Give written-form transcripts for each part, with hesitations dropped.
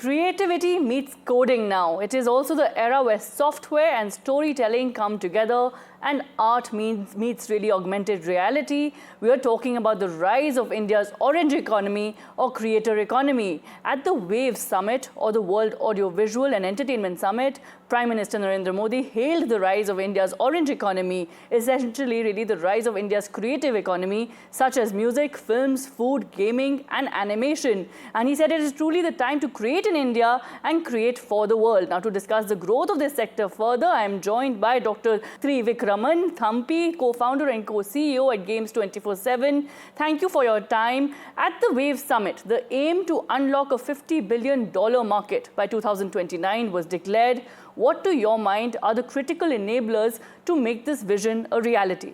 Creativity meets coding now. It is also the era where software and storytelling come together and art meets really augmented reality. We are talking about the rise of India's orange economy or creator economy. At the WAVE Summit or the World Audiovisual and Entertainment Summit, Prime Minister Narendra Modi hailed the rise of India's orange economy, essentially really the rise of India's creative economy, such as music, films, food, gaming and animation. And he said it is truly the time to create in India and create for the world. Now, to discuss the growth of this sector further, I am joined by Dr. Trivikraman Thampy, co-founder and co-CEO at Games 24/7. Thank you for your time. At the WAVE Summit, the aim to unlock a $50 billion market by 2029 was declared. What, to your mind, are the critical enablers to make this vision a reality?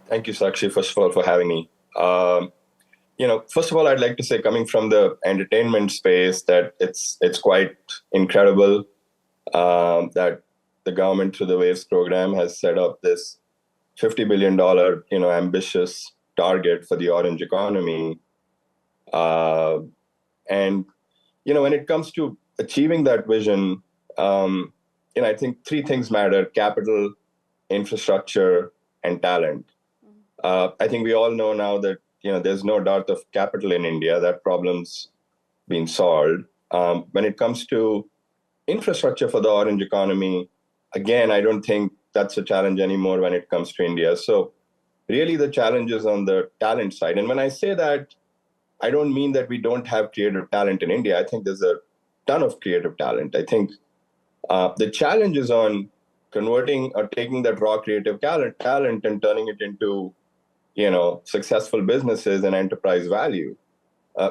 Thank you, Sakshi, first of all, for having me. First of all, I'd like to say, coming from the entertainment space, that it's quite incredible that the government, through the WAVES program, has set up this $50 billion, ambitious target for the orange economy. When it comes to achieving that vision, I think three things matter: capital, infrastructure, and talent. I think we all know now that there's no dearth of capital in India. That problem's been solved. When it comes to infrastructure for the orange economy, again, I don't think that's a challenge anymore when it comes to India. So really the challenge is on the talent side. And when I say that, I don't mean that we don't have creative talent in India. I think there's a ton of creative talent. I think the challenge is on converting or taking that raw creative talent and turning it into successful businesses and enterprise value.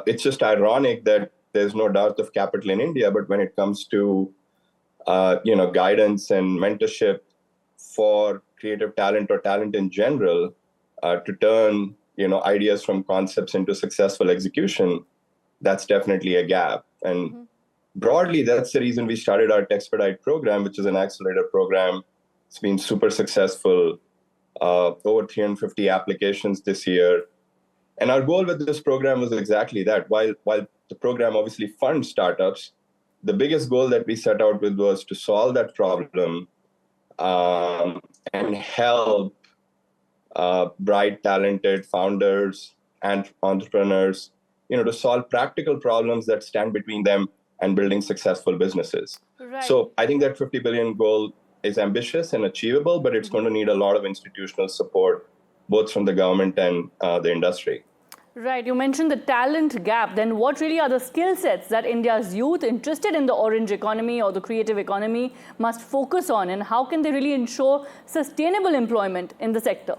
It's just ironic that there's no dearth of capital in India, but when it comes to guidance and mentorship for creative talent or talent in general, to turn ideas from concepts into successful execution, that's definitely a gap. And broadly, that's the reason we started our Techspedite program, which is an accelerator program. It's been super successful. Over 350 applications this year. And our goal with this program was exactly that. While the program obviously funds startups, the biggest goal that we set out with was to solve that problem and help bright, talented founders and entrepreneurs, to solve practical problems that stand between them and building successful businesses. Right. So I think that 50 billion goal is ambitious and achievable, but it's going to need a lot of institutional support, both from the government and the industry. Right. You mentioned the talent gap. Then what really are the skill sets that India's youth interested in the orange economy or the creative economy must focus on, and how can they really ensure sustainable employment in the sector?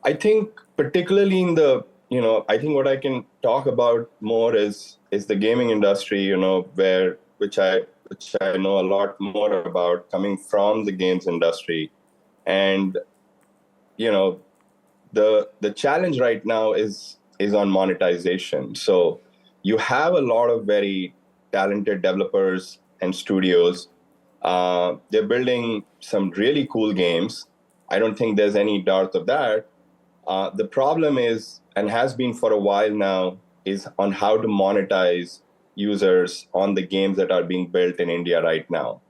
I think particularly in the, I think what I can talk about more is the gaming industry, which I know a lot more about, coming from the games industry. And, the challenge right now is on monetization. So you have a lot of very talented developers and studios. They're building some really cool games. I don't think there's any doubt of that. The problem is, and has been for a while now, is on how to monetize users on the games that are being built in India right now.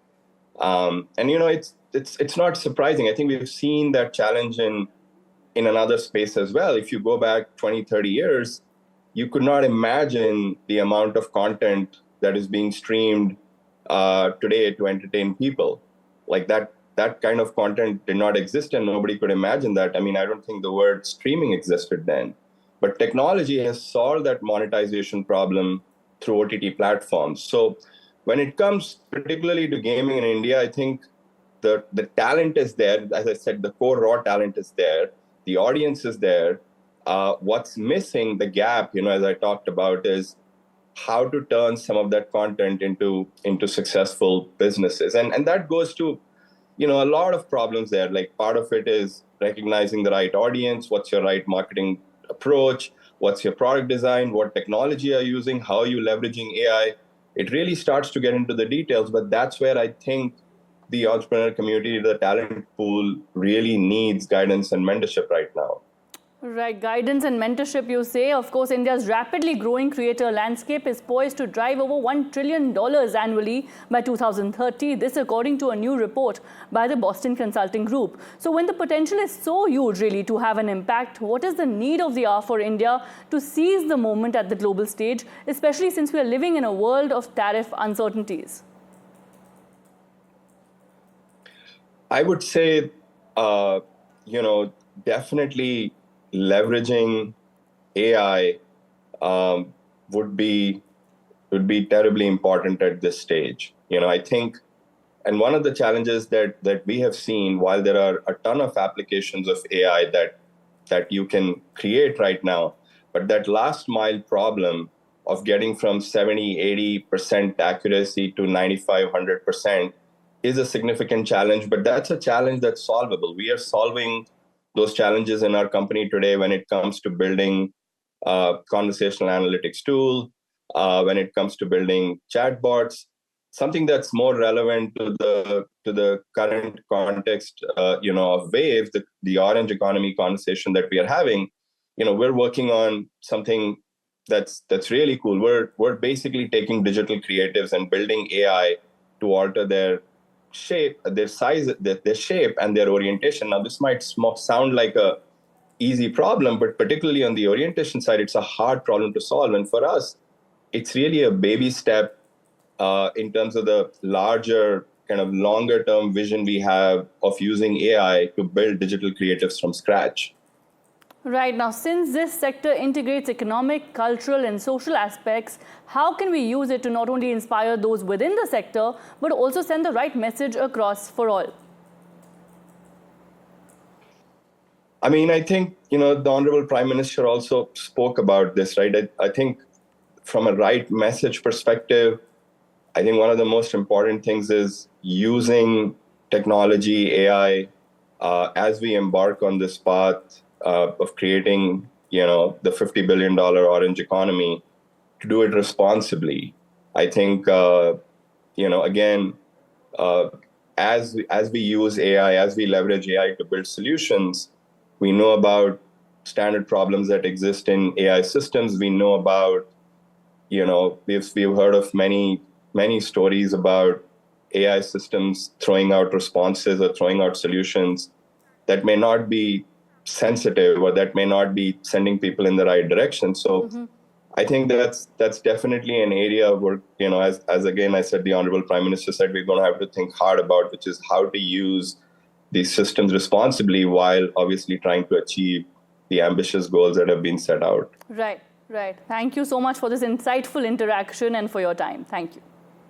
It's not surprising. I think we've seen that challenge in another space as well. If you go back 20, 30 years, you could not imagine the amount of content that is being streamed today to entertain people. Like that kind of content did not exist, and nobody could imagine that. I mean, I don't think the word streaming existed then. But technology has solved that monetization problem through OTT platforms. So when it comes particularly to gaming in India, I think the talent is there. As I said, the core raw talent is there. The audience is there. What's missing, the gap, as I talked about, is how to turn some of that content into successful businesses. And that goes to, a lot of problems there. Like, part of it is recognizing the right audience. What's your right marketing approach? What's your product design? What technology are you using? How are you leveraging AI? It really starts to get into the details, but that's where I think the entrepreneur community, the talent pool, really needs guidance and mentorship right now. Right, guidance and mentorship, you say. Of course, India's rapidly growing creator landscape is poised to drive over $1 trillion annually by 2030. This according to a new report by the Boston Consulting Group. So when the potential is so huge really to have an impact, what is the need of the hour for India to seize the moment at the global stage, especially since we are living in a world of tariff uncertainties? I would say, definitely leveraging AI would be terribly important at this stage. I think, and one of the challenges that we have seen, while there are a ton of applications of AI that you can create right now, but that last mile problem of getting from 70-80% accuracy to 95-100% is a significant challenge, but that's a challenge that's solvable. We are solving those challenges in our company today when it comes to building conversational analytics tool, when it comes to building chatbots, something that's more relevant to the current context, of Wave, the orange economy conversation that we are having. We're working on something that's really cool. We're basically taking digital creatives and building AI to alter their shape, their size, their shape, and their orientation. Now, this might sound like a easy problem, but particularly on the orientation side, it's a hard problem to solve. And for us, it's really a baby step in terms of the larger, kind of longer term vision we have of using AI to build digital creatives from scratch. Right. Now, since this sector integrates economic, cultural, and social aspects, how can we use it to not only inspire those within the sector, but also send the right message across for all? I mean, I think, the Honorable Prime Minister also spoke about this, right? I think from a right message perspective, I think one of the most important things is using technology, AI, as we embark on this path of creating, the $50 billion orange economy, to do it responsibly. I think, again, as we use AI, as we leverage AI to build solutions, we know about standard problems that exist in AI systems. We know about, we've heard of many stories about AI systems throwing out responses or throwing out solutions that may not be sensitive or that may not be sending people in the right direction. So I think that's definitely an area where, as again I said, the Honorable Prime Minister said, we're going to have to think hard about, which is how to use these systems responsibly while obviously trying to achieve the ambitious goals that have been set out. Right, right. Thank you so much for this insightful interaction and for your time. Thank you.